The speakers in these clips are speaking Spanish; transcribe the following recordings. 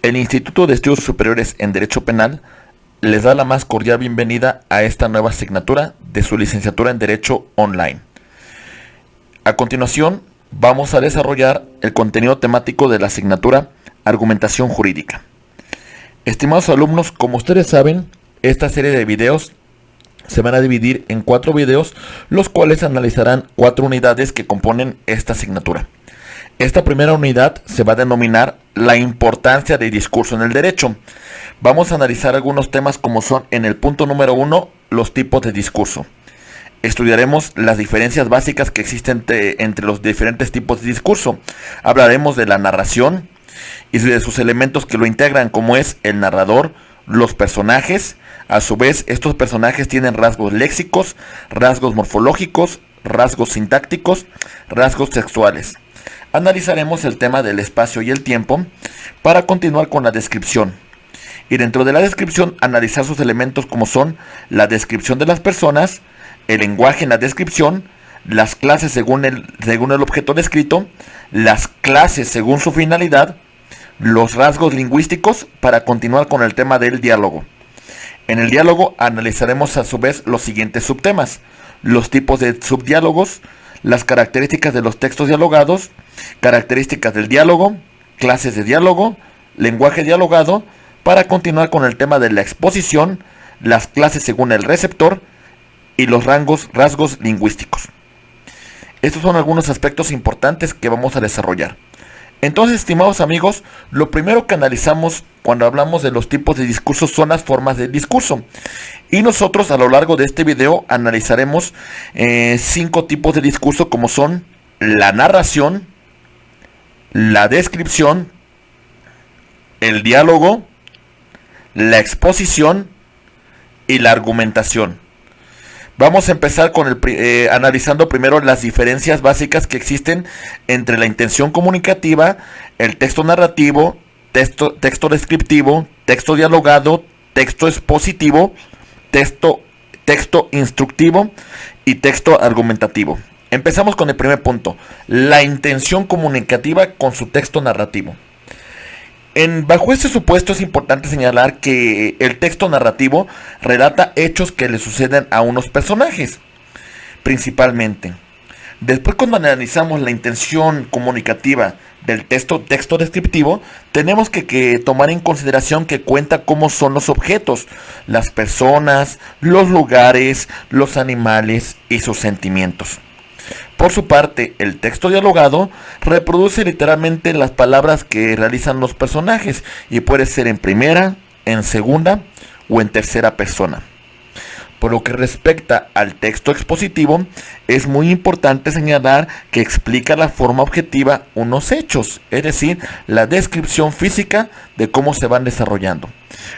El Instituto de Estudios Superiores en Derecho Penal les da la más cordial bienvenida a esta nueva asignatura de su licenciatura en Derecho Online. A continuación, vamos a desarrollar el contenido temático de la asignatura Argumentación Jurídica. Estimados alumnos, como ustedes saben, esta serie de videos se van a dividir en 4 videos, los cuales analizarán 4 unidades que componen esta asignatura. Esta primera unidad se va a denominar la importancia del discurso en el derecho. Vamos a analizar algunos temas como son, en el punto número 1, los tipos de discurso. Estudiaremos las diferencias básicas que existen entre los diferentes tipos de discurso. Hablaremos de la narración y de sus elementos que lo integran, como es el narrador, los personajes. A su vez, estos personajes tienen rasgos léxicos, rasgos morfológicos, rasgos sintácticos, rasgos textuales. Analizaremos el tema del espacio y el tiempo para continuar con la descripción. Y dentro de la descripción, analizar sus elementos como son la descripción de las personas, el lenguaje en la descripción, las clases según el objeto descrito, las clases según su finalidad, los rasgos lingüísticos, para continuar con el tema del diálogo. En el diálogo analizaremos a su vez los siguientes subtemas: los tipos de subdiálogos, las características de los textos dialogados, características del diálogo, clases de diálogo, lenguaje dialogado, para continuar con el tema de la exposición, las clases según el receptor y los rasgos lingüísticos. Estos son algunos aspectos importantes que vamos a desarrollar. Entonces, estimados amigos, lo primero que analizamos cuando hablamos de los tipos de discursos son las formas del discurso. Y nosotros a lo largo de este video analizaremos 5 tipos de discurso, como son la narración, la descripción, el diálogo, la exposición y la argumentación. Vamos a empezar con analizando primero las diferencias básicas que existen entre la intención comunicativa, el texto narrativo, texto descriptivo, texto dialogado, texto expositivo, texto instructivo y texto argumentativo. Empezamos con el primer punto, la intención comunicativa con su texto narrativo. Bajo este supuesto es importante señalar que el texto narrativo relata hechos que le suceden a unos personajes, principalmente. Después, cuando analizamos la intención comunicativa del texto descriptivo, tenemos que tomar en consideración que cuenta cómo son los objetos, las personas, los lugares, los animales y sus sentimientos. Por su parte, el texto dialogado reproduce literalmente las palabras que realizan los personajes y puede ser en primera, en segunda o en tercera persona. Por lo que respecta al texto expositivo, es muy importante señalar que explica la forma objetiva unos hechos, es decir, la descripción física de cómo se van desarrollando.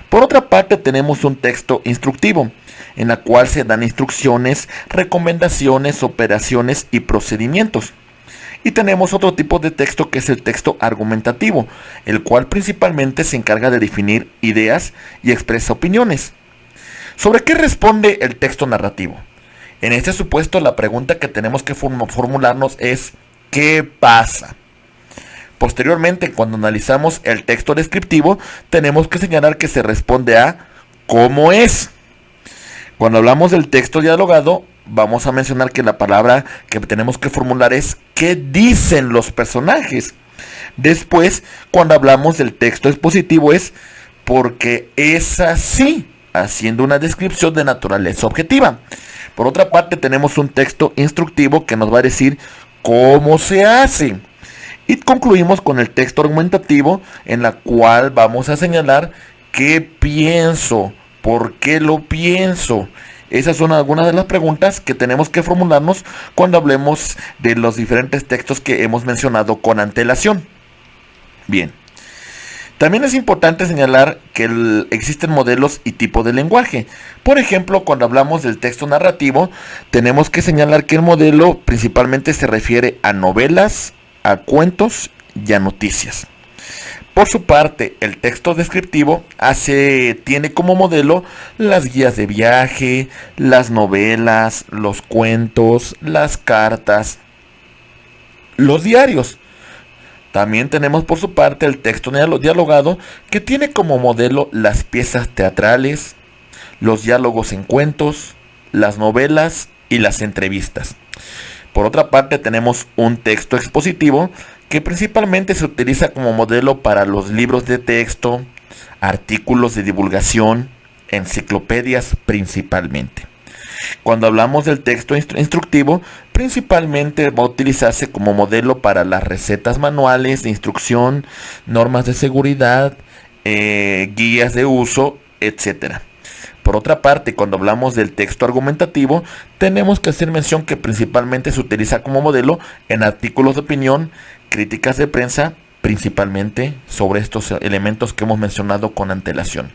Por otra parte, tenemos un texto instructivo, en la cual se dan instrucciones, recomendaciones, operaciones y procedimientos. Y tenemos otro tipo de texto que es el texto argumentativo, el cual principalmente se encarga de definir ideas y expresa opiniones. ¿Sobre qué responde el texto narrativo? En este supuesto, la pregunta que tenemos que formularnos es ¿qué pasa? Posteriormente, cuando analizamos el texto descriptivo, tenemos que señalar que se responde a ¿cómo es? Cuando hablamos del texto dialogado, vamos a mencionar que la palabra que tenemos que formular es ¿qué dicen los personajes? Después, cuando hablamos del texto expositivo, es porque es así, haciendo una descripción de naturaleza objetiva. Por otra parte, tenemos un texto instructivo que nos va a decir cómo se hace. Y concluimos con el texto argumentativo, en la cual vamos a señalar qué pienso, por qué lo pienso. Esas son algunas de las preguntas que tenemos que formularnos cuando hablemos de los diferentes textos que hemos mencionado con antelación. Bien. También es importante señalar que existen modelos y tipos de lenguaje. Por ejemplo, cuando hablamos del texto narrativo, tenemos que señalar que el modelo principalmente se refiere a novelas, a cuentos y a noticias. Por su parte, el texto descriptivo tiene como modelo las guías de viaje, las novelas, los cuentos, las cartas, los diarios. También tenemos por su parte el texto dialogado, que tiene como modelo las piezas teatrales, los diálogos en cuentos, las novelas y las entrevistas. Por otra parte tenemos un texto expositivo, que principalmente se utiliza como modelo para los libros de texto, artículos de divulgación, enciclopedias principalmente. Cuando hablamos del texto instructivo, principalmente va a utilizarse como modelo para las recetas manuales de instrucción, normas de seguridad, guías de uso, etc. Por otra parte, cuando hablamos del texto argumentativo, tenemos que hacer mención que principalmente se utiliza como modelo en artículos de opinión, críticas de prensa, principalmente sobre estos elementos que hemos mencionado con antelación.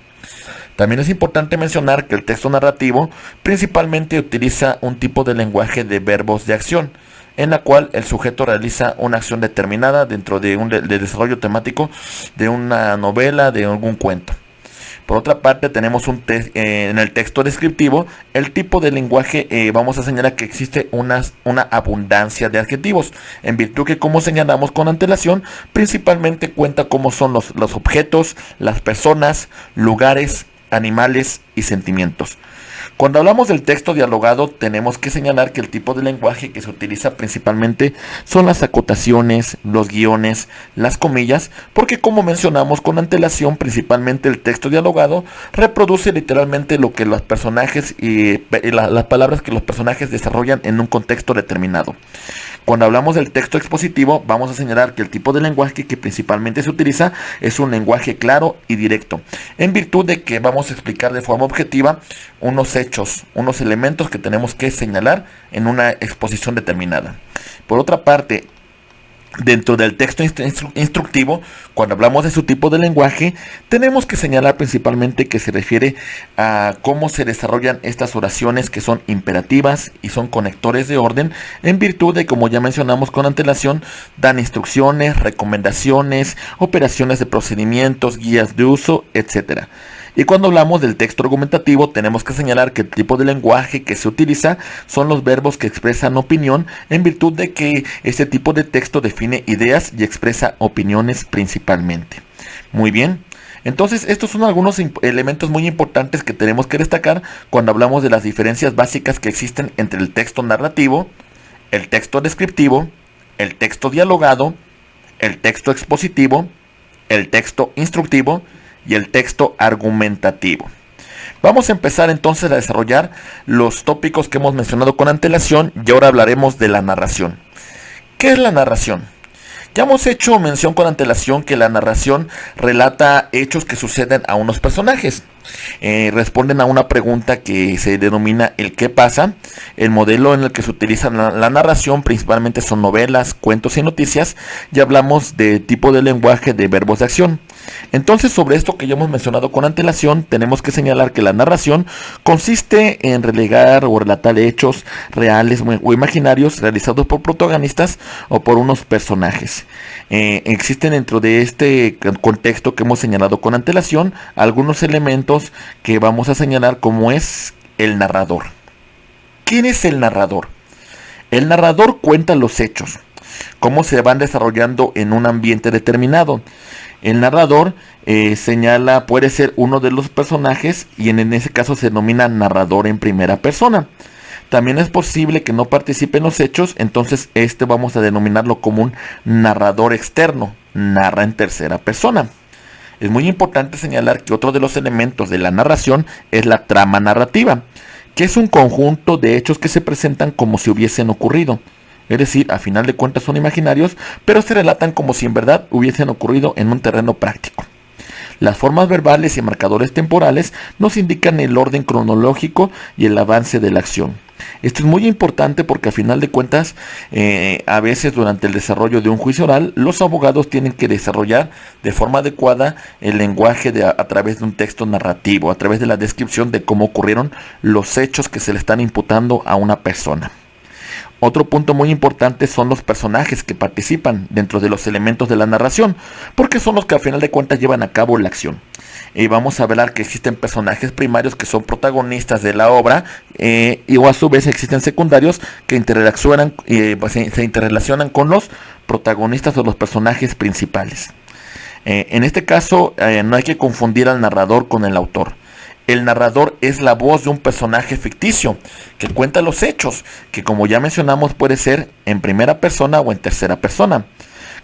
También es importante mencionar que el texto narrativo principalmente utiliza un tipo de lenguaje de verbos de acción, en la cual el sujeto realiza una acción determinada dentro de un desarrollo temático de una novela, de algún cuento. Por otra parte, tenemos en el texto descriptivo, el tipo de lenguaje, vamos a señalar que existe una abundancia de adjetivos, en virtud que, como señalamos con antelación, principalmente cuenta cómo son los objetos, las personas, lugares, animales y sentimientos. Cuando hablamos del texto dialogado, tenemos que señalar que el tipo de lenguaje que se utiliza principalmente son las acotaciones, los guiones, las comillas, porque, como mencionamos con antelación, principalmente el texto dialogado reproduce literalmente lo que los personajes y las palabras que los personajes desarrollan en un contexto determinado. Cuando hablamos del texto expositivo, vamos a señalar que el tipo de lenguaje que principalmente se utiliza es un lenguaje claro y directo, en virtud de que vamos a explicar de forma objetiva unos hechos, unos elementos que tenemos que señalar en una exposición determinada. Por otra parte, dentro del texto instructivo, cuando hablamos de su tipo de lenguaje, tenemos que señalar principalmente que se refiere a cómo se desarrollan estas oraciones, que son imperativas y son conectores de orden, en virtud de, como ya mencionamos con antelación, dan instrucciones, recomendaciones, operaciones de procedimientos, guías de uso, etc. Y cuando hablamos del texto argumentativo, tenemos que señalar que el tipo de lenguaje que se utiliza son los verbos que expresan opinión, en virtud de que este tipo de texto define ideas y expresa opiniones principalmente. Muy bien. Entonces, estos son algunos elementos muy importantes que tenemos que destacar cuando hablamos de las diferencias básicas que existen entre el texto narrativo, el texto descriptivo, el texto dialogado, el texto expositivo, el texto instructivo y el texto argumentativo. Vamos a empezar entonces a desarrollar los tópicos que hemos mencionado con antelación, y ahora hablaremos de la narración. ¿Qué es la narración? Ya hemos hecho mención con antelación que la narración relata hechos que suceden a unos personajes. Responden a una pregunta que se denomina el qué pasa. El modelo en el que se utiliza la narración principalmente son novelas, cuentos y noticias, y hablamos de tipo de lenguaje de verbos de acción. Entonces, sobre esto que ya hemos mencionado con antelación, tenemos que señalar que la narración consiste en relegar o relatar hechos reales o imaginarios realizados por protagonistas o por unos personajes. Existen dentro de este contexto que hemos señalado con antelación algunos elementos que vamos a señalar, como es el narrador. ¿Quién es el narrador? El narrador cuenta los hechos, cómo se van desarrollando en un ambiente determinado. El narrador puede ser uno de los personajes, y en ese caso se denomina narrador en primera persona. También es posible que no participe en los hechos, entonces vamos a denominarlo como un narrador externo, narra en tercera persona. Es muy importante señalar que otro de los elementos de la narración es la trama narrativa, que es un conjunto de hechos que se presentan como si hubiesen ocurrido. Es decir, a final de cuentas son imaginarios, pero se relatan como si en verdad hubiesen ocurrido en un terreno práctico. Las formas verbales y marcadores temporales nos indican el orden cronológico y el avance de la acción. Esto es muy importante porque a final de cuentas, a veces durante el desarrollo de un juicio oral, los abogados tienen que desarrollar de forma adecuada el lenguaje a través de un texto narrativo, a través de la descripción de cómo ocurrieron los hechos que se le están imputando a una persona. Otro punto muy importante son los personajes que participan dentro de los elementos de la narración, porque son los que a final de cuentas llevan a cabo la acción. y vamos a ver que existen personajes primarios que son protagonistas de la obra, y a su vez existen secundarios que se interrelacionan con los protagonistas o los personajes principales. En este caso, no hay que confundir al narrador con el autor. El narrador es la voz de un personaje ficticio que cuenta los hechos, que como ya mencionamos puede ser en primera persona o en tercera persona.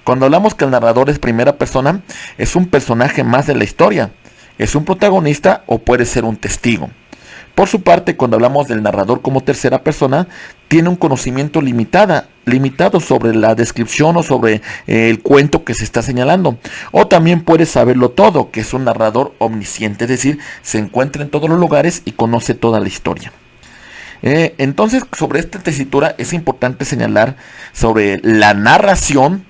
Cuando hablamos que el narrador es primera persona, es un personaje más de la historia, es un protagonista o puede ser un testigo. Por su parte, cuando hablamos del narrador como tercera persona, tiene un conocimiento limitado sobre la descripción o sobre el cuento que se está señalando. O también puede saberlo todo, que es un narrador omnisciente, es decir, se encuentra en todos los lugares y conoce toda la historia. Entonces, sobre esta tesitura es importante señalar sobre la narración,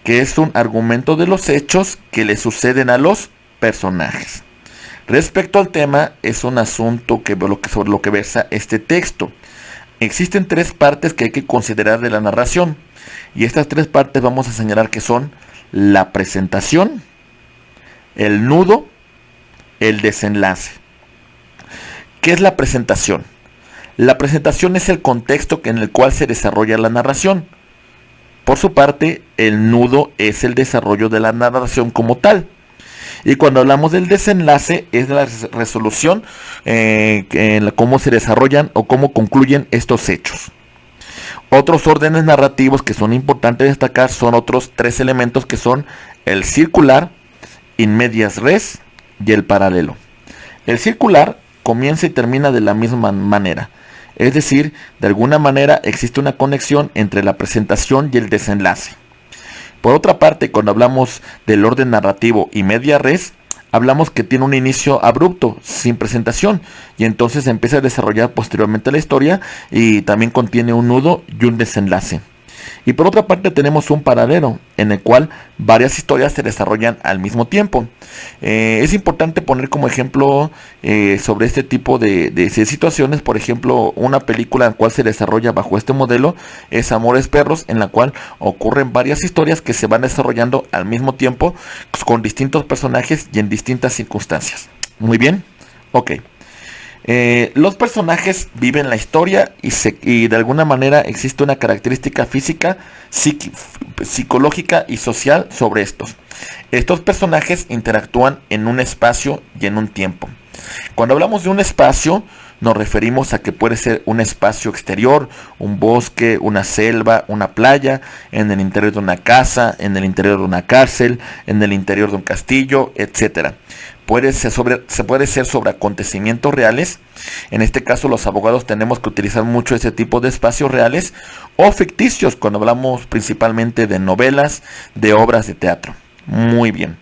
que es un argumento de los hechos que le suceden a los personajes. Respecto al tema, es un asunto sobre lo que versa este texto. Existen tres partes que hay que considerar de la narración, y estas tres partes vamos a señalar que son la presentación, el nudo, el desenlace. ¿Qué es la presentación? La presentación es el contexto en el cual se desarrolla la narración. Por su parte, el nudo es el desarrollo de la narración como tal. Y cuando hablamos del desenlace, es la resolución, cómo se desarrollan o cómo concluyen estos hechos. Otros órdenes narrativos que son importantes destacar son otros tres elementos que son el circular, in medias res y el paralelo. El circular comienza y termina de la misma manera. Es decir, de alguna manera existe una conexión entre la presentación y el desenlace. Por otra parte, cuando hablamos del orden narrativo y media res, hablamos que tiene un inicio abrupto, sin presentación, y entonces empieza a desarrollar posteriormente la historia y también contiene un nudo y un desenlace. Y por otra parte tenemos un paralelo, en el cual varias historias se desarrollan al mismo tiempo. Es importante poner como ejemplo sobre este tipo de situaciones, por ejemplo, una película en la cual se desarrolla bajo este modelo es Amores Perros, en la cual ocurren varias historias que se van desarrollando al mismo tiempo, con distintos personajes y en distintas circunstancias. Muy bien, ok. Los personajes viven la historia y de alguna manera existe una característica física, psicológica y social sobre estos. Estos personajes interactúan en un espacio y en un tiempo. Cuando hablamos de un espacio, nos referimos a que puede ser un espacio exterior, un bosque, una selva, una playa, en el interior de una casa, en el interior de una cárcel, en el interior de un castillo, etc. Puede ser sobre acontecimientos reales. En este caso, los abogados tenemos que utilizar mucho ese tipo de espacios reales o ficticios cuando hablamos principalmente de novelas, de obras de teatro. Muy bien.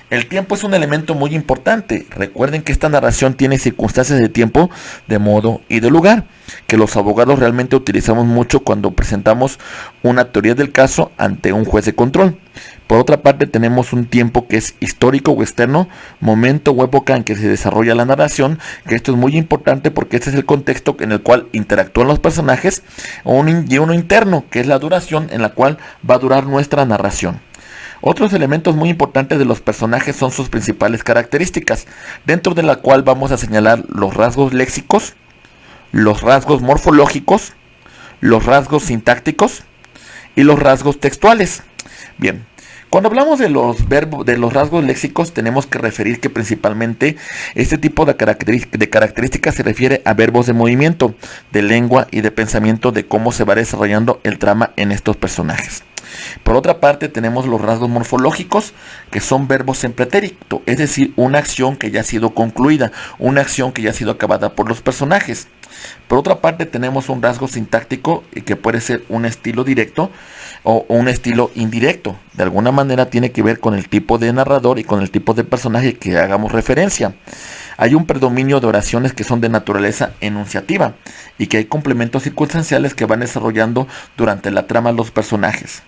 El tiempo es un elemento muy importante. Recuerden que esta narración tiene circunstancias de tiempo, de modo y de lugar, que los abogados realmente utilizamos mucho cuando presentamos una teoría del caso ante un juez de control. Por otra parte, tenemos un tiempo que es histórico o externo, momento o época en que se desarrolla la narración, que esto es muy importante porque este es el contexto en el cual interactúan los personajes, y uno interno, que es la duración en la cual va a durar nuestra narración. Otros elementos muy importantes de los personajes son sus principales características, dentro de la cual vamos a señalar los rasgos léxicos, los rasgos morfológicos, los rasgos sintácticos y los rasgos textuales. Bien, cuando hablamos de los rasgos léxicos, tenemos que referir que principalmente este tipo de características se refiere a verbos de movimiento, de lengua y de pensamiento de cómo se va desarrollando el trama en estos personajes. Por otra parte, tenemos los rasgos morfológicos, que son verbos en pretérito, es decir, una acción que ya ha sido concluida, una acción que ya ha sido acabada por los personajes. Por otra parte, tenemos un rasgo sintáctico que puede ser un estilo directo o un estilo indirecto. De alguna manera tiene que ver con el tipo de narrador y con el tipo de personaje que hagamos referencia. Hay un predominio de oraciones que son de naturaleza enunciativa y que hay complementos circunstanciales que van desarrollando durante la trama los personajes.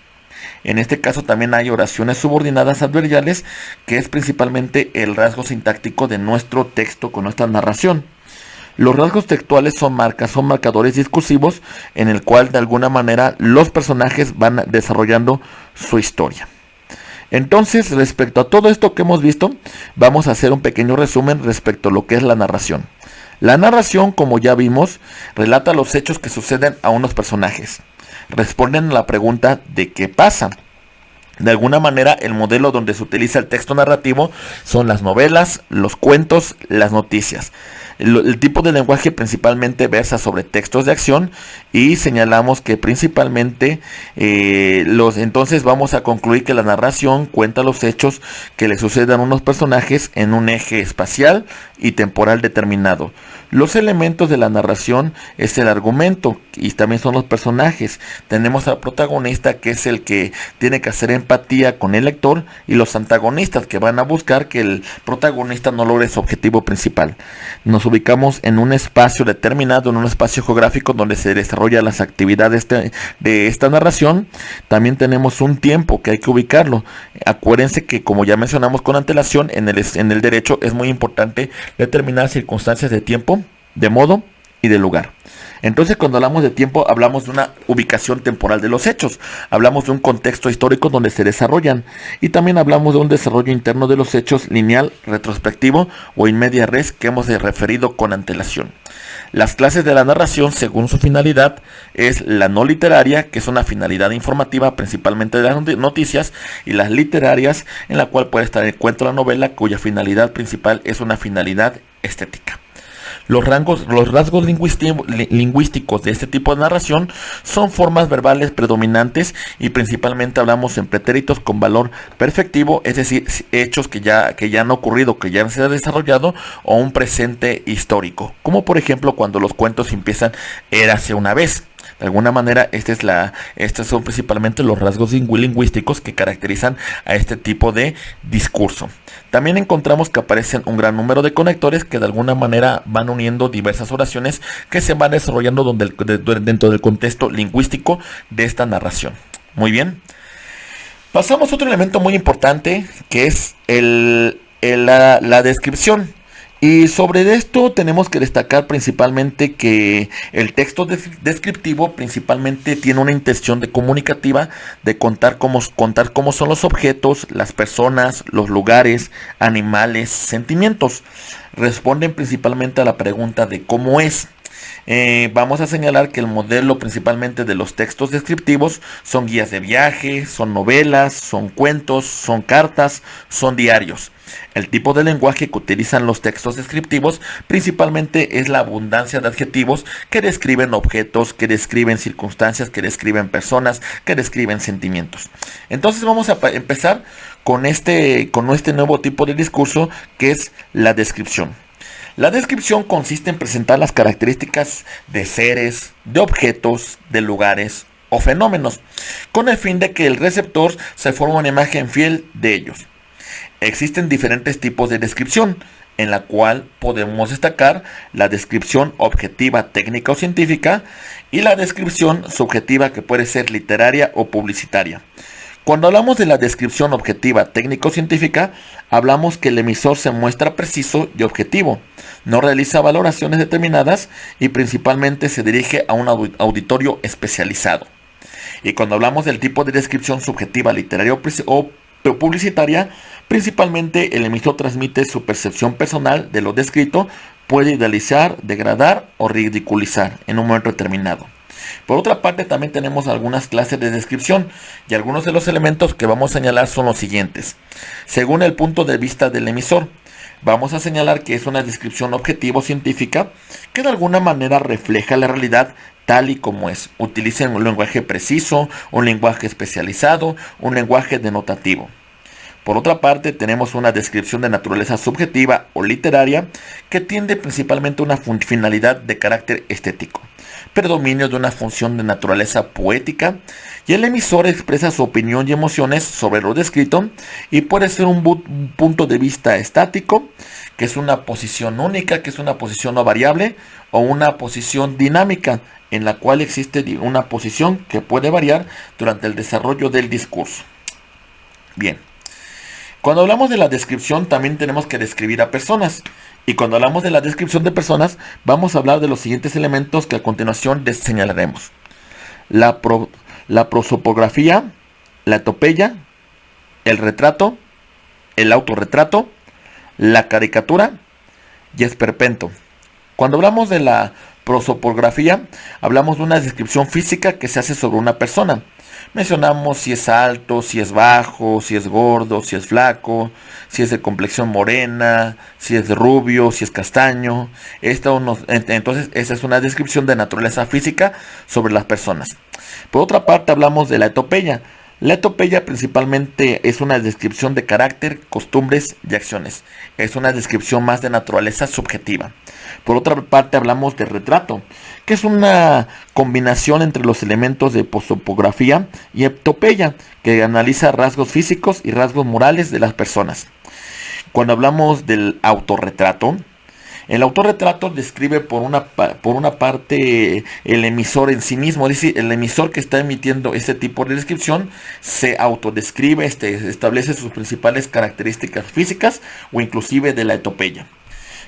En este caso también hay oraciones subordinadas adverbiales, que es principalmente el rasgo sintáctico de nuestro texto con nuestra narración. Los rasgos textuales son marcadores discursivos en el cual de alguna manera los personajes van desarrollando su historia. Entonces, respecto a todo esto que hemos visto, vamos a hacer un pequeño resumen respecto a lo que es la narración. La narración, como ya vimos, relata los hechos que suceden a unos personajes. Responden a la pregunta de qué pasa. De alguna manera, el modelo donde se utiliza el texto narrativo son las novelas, los cuentos, las noticias. El tipo de lenguaje principalmente versa sobre textos de acción y señalamos que principalmente entonces vamos a concluir que la narración cuenta los hechos que le suceden a unos personajes en un eje espacial y temporal determinado. Los elementos de la narración es el argumento y también son los personajes. Tenemos al protagonista, que es el que tiene que hacer empatía con el lector, y los antagonistas, que van a buscar que el protagonista no logre su objetivo principal. Nos ubicamos en un espacio determinado, en un espacio geográfico donde se desarrollan las actividades de esta narración. También tenemos un tiempo que hay que ubicarlo. Acuérdense que, como ya mencionamos con antelación, en el derecho es muy importante determinar circunstancias de tiempo, de modo y de lugar. Entonces, cuando hablamos de tiempo, hablamos de una ubicación temporal de los hechos, hablamos de un contexto histórico donde se desarrollan, y también hablamos de un desarrollo interno de los hechos, lineal, retrospectivo o in media res, que hemos referido con antelación. Las clases de la narración, según su finalidad, es la no literaria, que es una finalidad informativa principalmente de las noticias, y las literarias, en la cual puede estar el cuento o la novela, cuya finalidad principal es una finalidad estética. Los rasgos lingüísticos de este tipo de narración son formas verbales predominantes, y principalmente hablamos en pretéritos con valor perfectivo, es decir, hechos que ya han ocurrido, que ya se han desarrollado, o un presente histórico, como por ejemplo cuando los cuentos empiezan érase una vez. De alguna manera, estos son principalmente los rasgos lingüísticos que caracterizan a este tipo de discurso. También encontramos que aparecen un gran número de conectores que de alguna manera van uniendo diversas oraciones que se van desarrollando dentro del contexto lingüístico de esta narración. Muy bien. Pasamos a otro elemento muy importante, que es la descripción. Y sobre esto tenemos que destacar principalmente que el texto descriptivo principalmente tiene una intención comunicativa de contar cómo son los objetos, las personas, los lugares, animales, sentimientos. Responden principalmente a la pregunta de cómo es. Vamos a señalar que el modelo principalmente de los textos descriptivos son guías de viaje, son novelas, son cuentos, son cartas, son diarios. El tipo de lenguaje que utilizan los textos descriptivos principalmente es la abundancia de adjetivos que describen objetos, que describen circunstancias, que describen personas, que describen sentimientos. Entonces vamos a empezar con este nuevo tipo de discurso, que es la descripción. La descripción consiste en presentar las características de seres, de objetos, de lugares o fenómenos, con el fin de que el receptor se forme una imagen fiel de ellos. Existen diferentes tipos de descripción, en la cual podemos destacar la descripción objetiva, técnica o científica, y la descripción subjetiva, que puede ser literaria o publicitaria. Cuando hablamos de la descripción objetiva, técnica o científica, hablamos que el emisor se muestra preciso y objetivo, no realiza valoraciones determinadas y principalmente se dirige a un auditorio especializado. Y cuando hablamos del tipo de descripción subjetiva, literaria o publicitaria, principalmente el emisor transmite su percepción personal de lo descrito, puede idealizar, degradar o ridiculizar en un momento determinado. Por otra parte, también tenemos algunas clases de descripción, y algunos de los elementos que vamos a señalar son los siguientes. Según el punto de vista del emisor, vamos a señalar que es una descripción objetivo-científica que de alguna manera refleja la realidad tal y como es. Utiliza un lenguaje preciso, un lenguaje especializado, un lenguaje denotativo. Por otra parte, tenemos una descripción de naturaleza subjetiva o literaria que tiende principalmente a una finalidad de carácter estético, predominio de una función de naturaleza poética, y el emisor expresa su opinión y emociones sobre lo descrito, y puede ser un punto de vista estático, que es una posición única, que es una posición no variable, o una posición dinámica, en la cual existe una posición que puede variar durante el desarrollo del discurso. Bien. Cuando hablamos de la descripción, también tenemos que describir a personas. Y cuando hablamos de la descripción de personas, vamos a hablar de los siguientes elementos que a continuación señalaremos. La prosopografía, la etopeya, el retrato, el autorretrato, la caricatura y esperpento. Cuando hablamos de la prosopografía, hablamos de una descripción física que se hace sobre una persona. Mencionamos si es alto, si es bajo, si es gordo, si es flaco, si es de complexión morena, si es rubio, si es castaño. Entonces, esa es una descripción de naturaleza física sobre las personas. Por otra parte, hablamos de la etopeya. La etopeya principalmente es una descripción de carácter, costumbres y acciones. Es una descripción más de naturaleza subjetiva. Por otra parte hablamos de retrato, que es una combinación entre los elementos de prosopografía y etopeya, que analiza rasgos físicos y rasgos morales de las personas. Cuando hablamos del autorretrato, el autorretrato describe por una parte el emisor en sí mismo, es decir, el emisor que está emitiendo este tipo de descripción se autodescribe, establece sus principales características físicas o inclusive de la etopeya.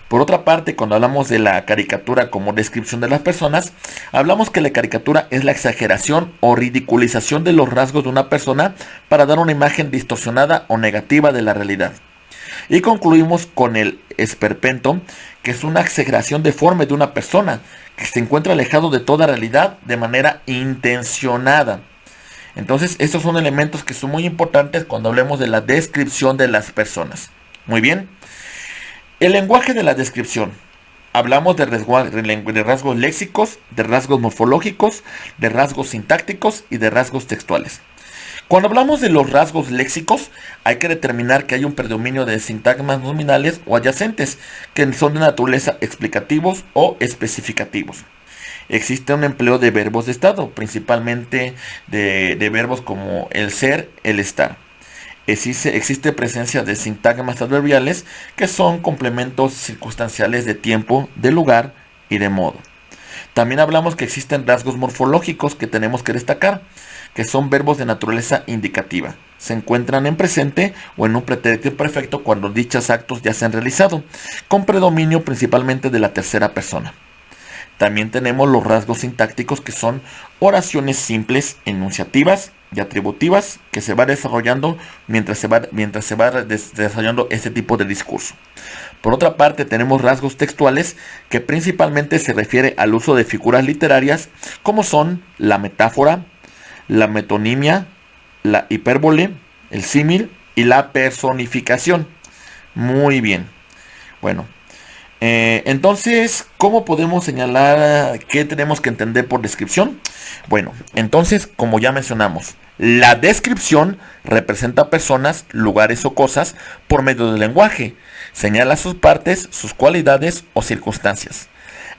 Por otra parte, cuando hablamos de la caricatura como descripción de las personas, hablamos que la caricatura es la exageración o ridiculización de los rasgos de una persona para dar una imagen distorsionada o negativa de la realidad. Y concluimos con el esperpento, que es una exageración deforme de una persona que se encuentra alejado de toda realidad de manera intencionada. Entonces, estos son elementos que son muy importantes cuando hablemos de la descripción de las personas. Muy bien. El lenguaje de la descripción. Hablamos de rasgos léxicos, de rasgos morfológicos, de rasgos sintácticos y de rasgos textuales. Cuando hablamos de los rasgos léxicos, hay que determinar que hay un predominio de sintagmas nominales o adyacentes, que son de naturaleza explicativos o especificativos. Existe un empleo de verbos de estado, principalmente de verbos como el ser, el estar. Existe presencia de sintagmas adverbiales, que son complementos circunstanciales de tiempo, de lugar y de modo. También hablamos que existen rasgos morfológicos que tenemos que destacar, que son verbos de naturaleza indicativa. Se encuentran en presente o en un pretérito perfecto cuando dichos actos ya se han realizado, con predominio principalmente de la tercera persona. También tenemos los rasgos sintácticos, que son oraciones simples, enunciativas y atributivas, que se va desarrollando mientras se va desarrollando este tipo de discurso. Por otra parte, tenemos rasgos textuales, que principalmente se refiere al uso de figuras literarias, como son la metáfora, la metonimia, la hipérbole, el símil y la personificación. Muy bien. Bueno, entonces, ¿cómo podemos señalar qué tenemos que entender por descripción? Bueno, entonces, como ya mencionamos, la descripción representa personas, lugares o cosas por medio del lenguaje. Señala sus partes, sus cualidades o circunstancias.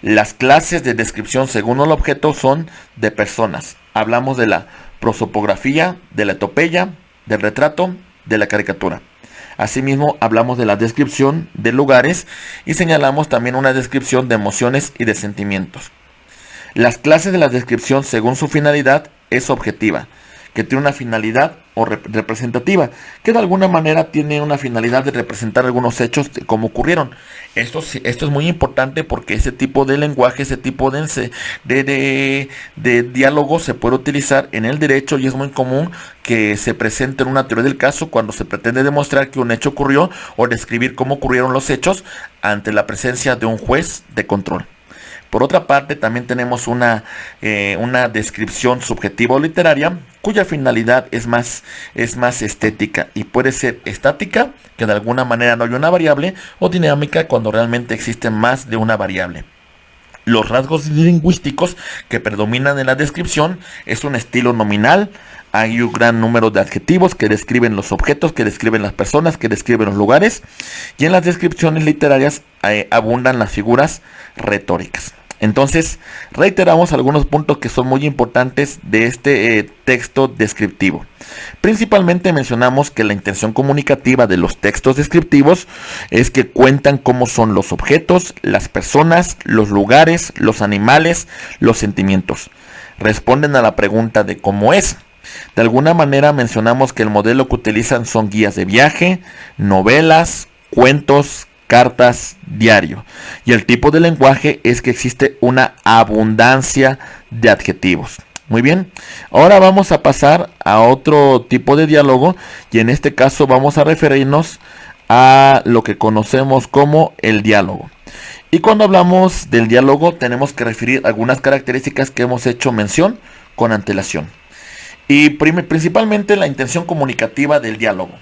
Las clases de descripción según el objeto son de personas. Hablamos de la prosopografía, de la etopeya, del retrato, de la caricatura. Asimismo, hablamos de la descripción de lugares y señalamos también una descripción de emociones y de sentimientos. Las clases de la descripción según su finalidad es objetiva, que tiene una finalidad o representativa, que de alguna manera tiene una finalidad de representar algunos hechos como ocurrieron. Esto es muy importante porque ese tipo de lenguaje, ese tipo de diálogo se puede utilizar en el derecho, y es muy común que se presente en una teoría del caso cuando se pretende demostrar que un hecho ocurrió o describir cómo ocurrieron los hechos ante la presencia de un juez de control. Por otra parte, también tenemos una descripción subjetiva o literaria, cuya finalidad es más estética y puede ser estática, que de alguna manera no hay una variable, o dinámica, cuando realmente existe más de una variable. Los rasgos lingüísticos que predominan en la descripción es un estilo nominal. Hay un gran número de adjetivos que describen los objetos, que describen las personas, que describen los lugares. Y en las descripciones literarias abundan las figuras retóricas. Entonces, reiteramos algunos puntos que son muy importantes de este texto descriptivo. Principalmente mencionamos que la intención comunicativa de los textos descriptivos es que cuentan cómo son los objetos, las personas, los lugares, los animales, los sentimientos. Responden a la pregunta de cómo es. De alguna manera mencionamos que el modelo que utilizan son guías de viaje, novelas, cuentos, cartas, diario. Y el tipo de lenguaje es que existe una abundancia de adjetivos. Muy bien, ahora vamos a pasar a otro tipo de diálogo y en este caso vamos a referirnos a lo que conocemos como el diálogo. Y cuando hablamos del diálogo tenemos que referir algunas características que hemos hecho mención con antelación. Y principalmente la intención comunicativa del diálogo.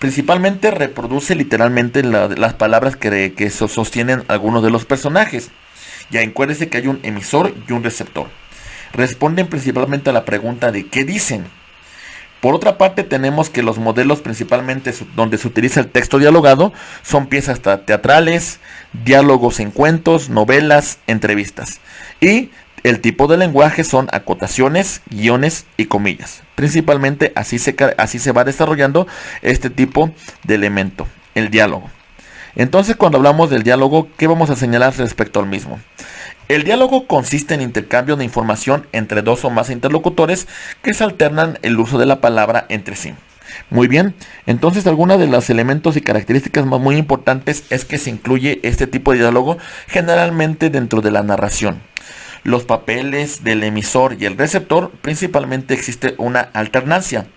Principalmente reproduce literalmente las palabras que sostienen algunos de los personajes. Ya acuérdense que hay un emisor y un receptor. Responden principalmente a la pregunta de ¿qué dicen? Por otra parte tenemos que los modelos principalmente donde se utiliza el texto dialogado son piezas teatrales, diálogos en cuentos, novelas, entrevistas. Y el tipo de lenguaje son acotaciones, guiones y comillas. Principalmente así se va desarrollando este tipo de elemento, el diálogo. Entonces cuando hablamos del diálogo, ¿qué vamos a señalar respecto al mismo? El diálogo consiste en intercambio de información entre dos o más interlocutores que se alternan el uso de la palabra entre sí. Muy bien, entonces algunos de los elementos y características muy importantes es que se incluye este tipo de diálogo generalmente dentro de la narración. Los papeles del emisor y el receptor principalmente existe una alternancia.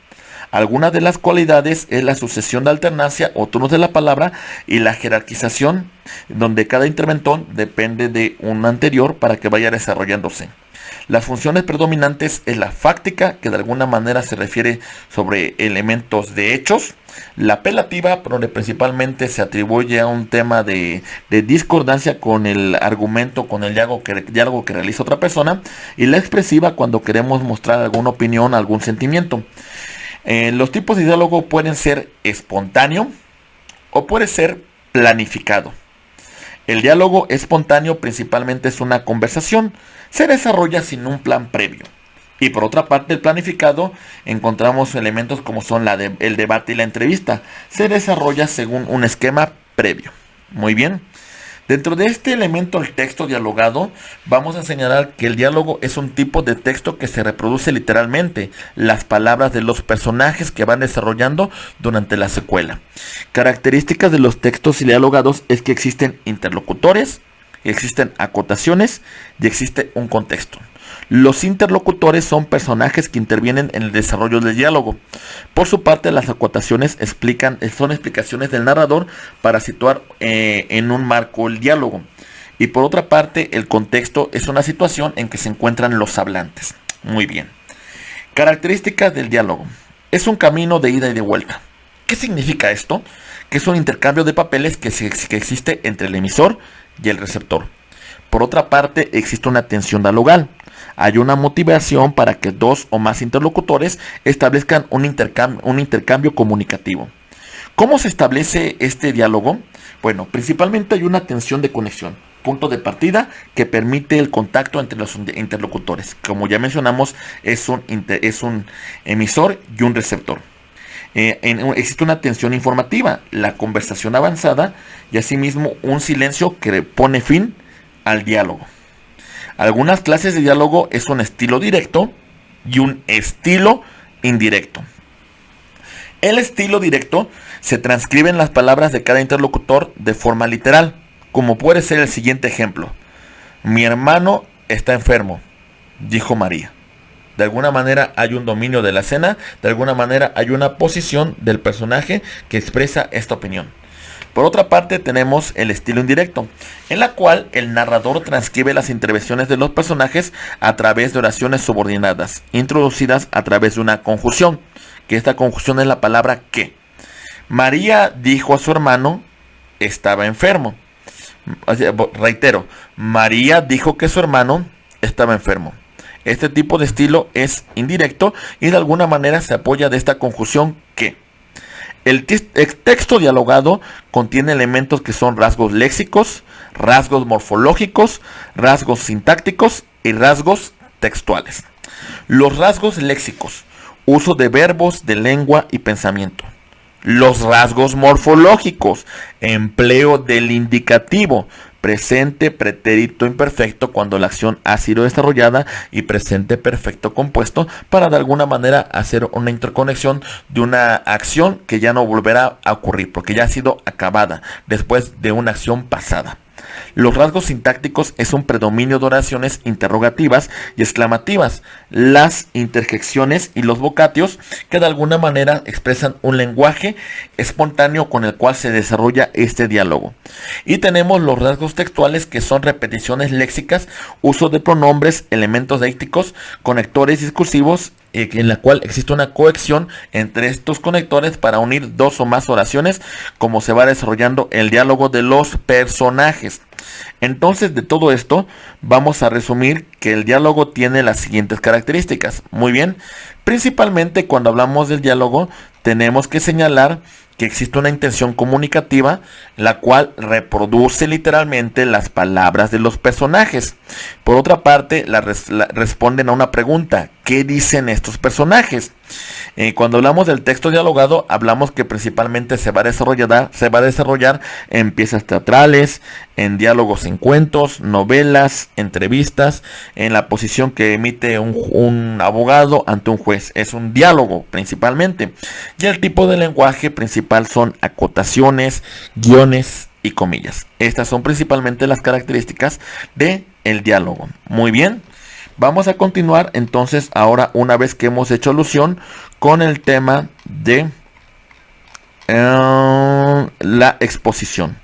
Algunas de las cualidades es la sucesión de alternancia o turnos de la palabra y la jerarquización, donde cada interventor depende de un anterior para que vaya desarrollándose. Las funciones predominantes es la fáctica, que de alguna manera se refiere sobre elementos de hechos. La apelativa, donde principalmente se atribuye a un tema de discordancia con el argumento, con el diálogo que realiza otra persona. Y la expresiva, cuando queremos mostrar alguna opinión, algún sentimiento. Los tipos de diálogo pueden ser espontáneo o puede ser planificado. El diálogo espontáneo principalmente es una conversación, se desarrolla sin un plan previo. Y por otra parte, el planificado, encontramos elementos como son el debate y la entrevista. Se desarrolla según un esquema previo. Muy bien. Dentro de este elemento, el texto dialogado, vamos a señalar que el diálogo es un tipo de texto que se reproduce literalmente las palabras de los personajes que van desarrollando durante la secuela. Características de los textos dialogados es que existen interlocutores, existen acotaciones y existe un contexto. Los interlocutores son personajes que intervienen en el desarrollo del diálogo. Por su parte, las acotaciones son explicaciones del narrador para situar en un marco el diálogo. Y por otra parte, el contexto es una situación en que se encuentran los hablantes. Muy bien. Características del diálogo. Es un camino de ida y de vuelta. ¿Qué significa esto? Que es un intercambio de papeles que existe entre el emisor y el receptor. Por otra parte, existe una tensión dialogal. Hay una motivación para que dos o más interlocutores establezcan un intercambio comunicativo. ¿Cómo se establece este diálogo? Bueno, principalmente hay una tensión de conexión, punto de partida que permite el contacto entre los interlocutores. Como ya mencionamos, es un emisor y un receptor. Existe una tensión informativa, la conversación avanzada y asimismo un silencio que pone fin al diálogo. Algunas clases de diálogo es un estilo directo y un estilo indirecto. El estilo directo se transcriben las palabras de cada interlocutor de forma literal, como puede ser el siguiente ejemplo. Mi hermano está enfermo, dijo María. De alguna manera hay un dominio de la escena, de alguna manera hay una posición del personaje que expresa esta opinión. Por otra parte tenemos el estilo indirecto, en la cual el narrador transcribe las intervenciones de los personajes a través de oraciones subordinadas, introducidas a través de una conjunción, que esta conjunción es la palabra que. María dijo a su hermano, estaba enfermo. Reitero, María dijo que su hermano estaba enfermo. Este tipo de estilo es indirecto y de alguna manera se apoya de esta conjunción que. El texto dialogado contiene elementos que son rasgos léxicos, rasgos morfológicos, rasgos sintácticos y rasgos textuales. Los rasgos léxicos, uso de verbos de lengua y pensamiento. Los rasgos morfológicos, empleo del indicativo, presente, pretérito imperfecto cuando la acción ha sido desarrollada y presente perfecto compuesto para de alguna manera hacer una interconexión de una acción que ya no volverá a ocurrir porque ya ha sido acabada después de una acción pasada. Los rasgos sintácticos es un predominio de oraciones interrogativas y exclamativas, las interjecciones y los vocatios que de alguna manera expresan un lenguaje espontáneo con el cual se desarrolla este diálogo. Y tenemos los rasgos textuales, que son repeticiones léxicas, uso de pronombres, elementos deícticos, conectores discursivos, en la cual existe una cohesión entre estos conectores para unir dos o más oraciones, como se va desarrollando el diálogo de los personajes. Entonces, de todo esto vamos a resumir que el diálogo tiene las siguientes características. Muy bien, principalmente cuando hablamos del diálogo tenemos que señalar que existe una intención comunicativa, la cual reproduce literalmente las palabras de los personajes. Por otra parte, responden a una pregunta: ¿qué dicen estos personajes? Cuando hablamos del texto dialogado, hablamos que principalmente se va a desarrollar en piezas teatrales, en diálogos en cuentos, novelas, entrevistas, en la posición que emite un abogado ante un juez. Es un diálogo principalmente. Y el tipo de lenguaje principal son acotaciones, guiones y comillas. Estas son principalmente las características del diálogo. Muy bien. Vamos a continuar entonces ahora, una vez que hemos hecho alusión con el tema de la exposición.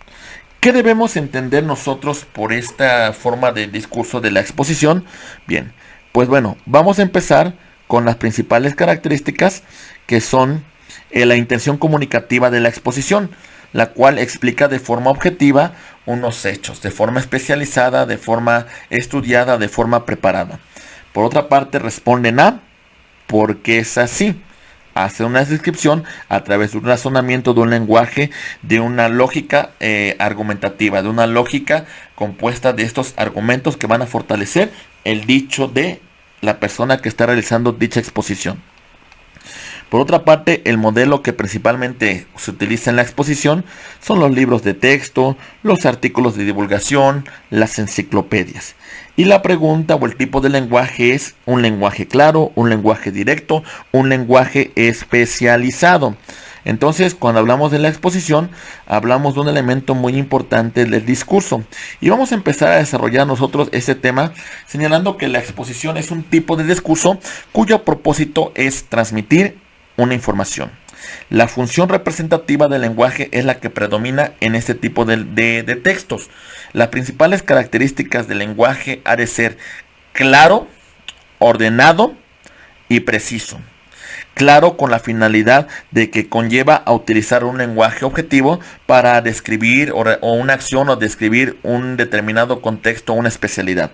¿Qué debemos entender nosotros por esta forma de discurso de la exposición? Bien, pues bueno, vamos a empezar con las principales características, que son la intención comunicativa de la exposición, la cual explica de forma objetiva unos hechos, de forma especializada, de forma estudiada, de forma preparada. Por otra parte, responden a ¿por qué es así? Hace una descripción a través de un razonamiento, de un lenguaje, de una lógica argumentativa, de una lógica compuesta de estos argumentos que van a fortalecer el dicho de la persona que está realizando dicha exposición. Por otra parte, el modelo que principalmente se utiliza en la exposición son los libros de texto, los artículos de divulgación, las enciclopedias. Y la pregunta o el tipo de lenguaje es un lenguaje claro, un lenguaje directo, un lenguaje especializado. Entonces, cuando hablamos de la exposición, hablamos de un elemento muy importante del discurso. Y vamos a empezar a desarrollar nosotros este tema señalando que la exposición es un tipo de discurso cuyo propósito es transmitir una información. La función representativa del lenguaje es la que predomina en este tipo de textos. Las principales características del lenguaje ha de ser claro, ordenado y preciso. Claro, con la finalidad de que conlleva a utilizar un lenguaje objetivo para describir o una acción o describir un determinado contexto o una especialidad.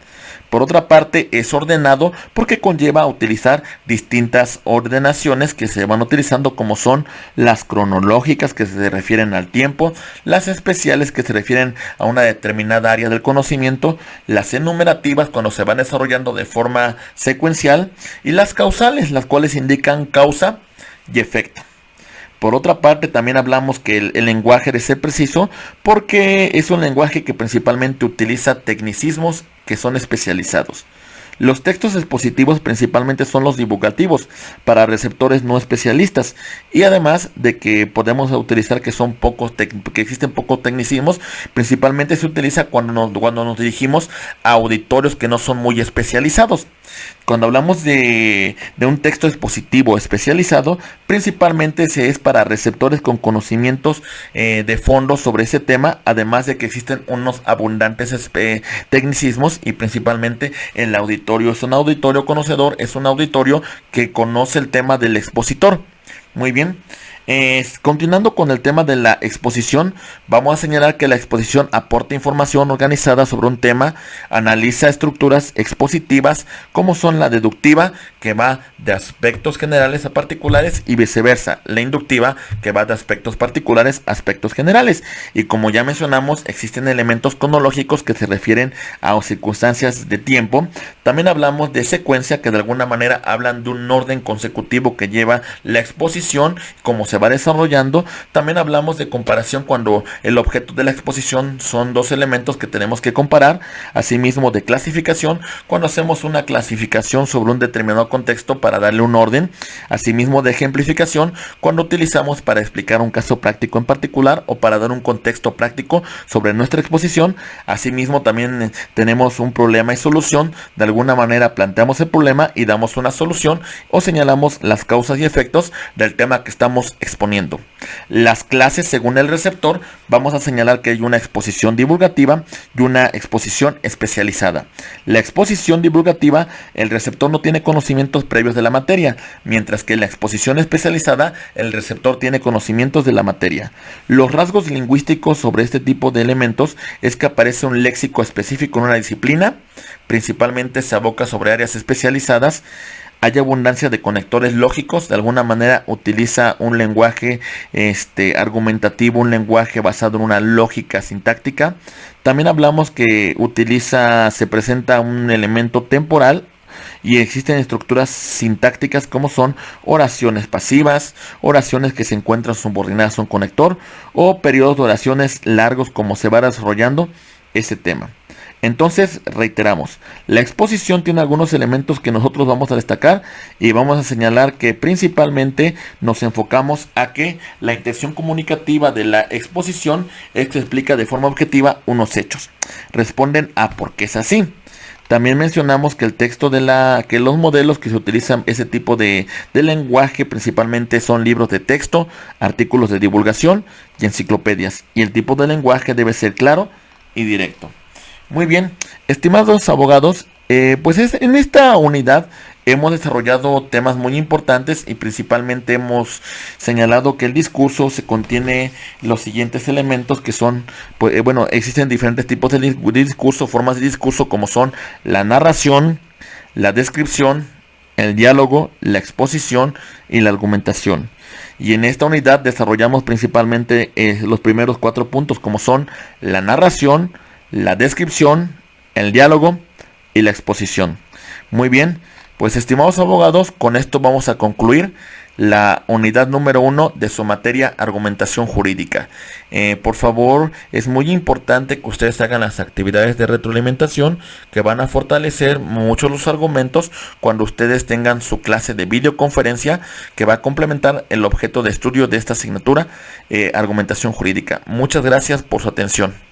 Por otra parte, es ordenado porque conlleva a utilizar distintas ordenaciones que se van utilizando, como son las cronológicas, que se refieren al tiempo, las especiales, que se refieren a una determinada área del conocimiento, las enumerativas, cuando se van desarrollando de forma secuencial, y las causales, las cuales indican causa y efecto. Por otra parte, también hablamos que el lenguaje debe ser preciso porque es un lenguaje que principalmente utiliza tecnicismos que son especializados. Los textos expositivos principalmente son los divulgativos para receptores no especialistas, y además de que podemos utilizar que existen pocos tecnicismos, principalmente se utiliza cuando nos dirigimos a auditorios que no son muy especializados. Cuando hablamos de un texto expositivo especializado, principalmente es para receptores con conocimientos de fondo sobre ese tema, además de que existen unos abundantes tecnicismos, y principalmente el auditorio es un auditorio conocedor, es un auditorio que conoce el tema del expositor. Muy bien. Continuando con el tema de la exposición, vamos a señalar que la exposición aporta información organizada sobre un tema, analiza estructuras expositivas como son la deductiva, que va de aspectos generales a particulares, y viceversa, la inductiva, que va de aspectos particulares a aspectos generales. Y como ya mencionamos, existen elementos cronológicos que se refieren a circunstancias de tiempo. También hablamos de secuencia, que de alguna manera hablan de un orden consecutivo que lleva la exposición, como se se va desarrollando. También hablamos de comparación cuando el objeto de la exposición son dos elementos que tenemos que comparar. Asimismo, de clasificación, cuando hacemos una clasificación sobre un determinado contexto para darle un orden. Asimismo, de ejemplificación, cuando utilizamos para explicar un caso práctico en particular o para dar un contexto práctico sobre nuestra exposición. Asimismo, también tenemos un problema y solución. De alguna manera planteamos el problema y damos una solución o señalamos las causas y efectos del tema que estamos exponiendo. Las clases, según el receptor, vamos a señalar que hay una exposición divulgativa y una exposición especializada. La exposición divulgativa, el receptor no tiene conocimientos previos de la materia, mientras que la exposición especializada, el receptor tiene conocimientos de la materia. Los rasgos lingüísticos sobre este tipo de elementos es que aparece un léxico específico en una disciplina, principalmente se aboca sobre áreas especializadas. Hay abundancia de conectores lógicos, de alguna manera utiliza un lenguaje argumentativo, un lenguaje basado en una lógica sintáctica. También hablamos que se presenta un elemento temporal y existen estructuras sintácticas como son oraciones pasivas, oraciones que se encuentran subordinadas a un conector o periodos de oraciones largos como se va desarrollando ese tema. Entonces, reiteramos, la exposición tiene algunos elementos que nosotros vamos a destacar y vamos a señalar que principalmente nos enfocamos a que la intención comunicativa de la exposición es que explica de forma objetiva unos hechos. Responden a por qué es así. También mencionamos que el texto que los modelos que se utilizan ese tipo de lenguaje principalmente son libros de texto, artículos de divulgación y enciclopedias. Y el tipo de lenguaje debe ser claro y directo. Muy bien, estimados abogados, en esta unidad hemos desarrollado temas muy importantes y principalmente hemos señalado que el discurso se contiene los siguientes elementos que son, existen diferentes tipos de discurso, formas de discurso como son la narración, la descripción, el diálogo, la exposición y la argumentación. Y en esta unidad desarrollamos principalmente los primeros 4 puntos como son la narración, la descripción, el diálogo y la exposición. Muy bien, pues estimados abogados, con esto vamos a concluir la unidad número 1 de su materia argumentación jurídica. Por favor, es muy importante que ustedes hagan las actividades de retroalimentación que van a fortalecer mucho los argumentos cuando ustedes tengan su clase de videoconferencia que va a complementar el objeto de estudio de esta asignatura, argumentación jurídica. Muchas gracias por su atención.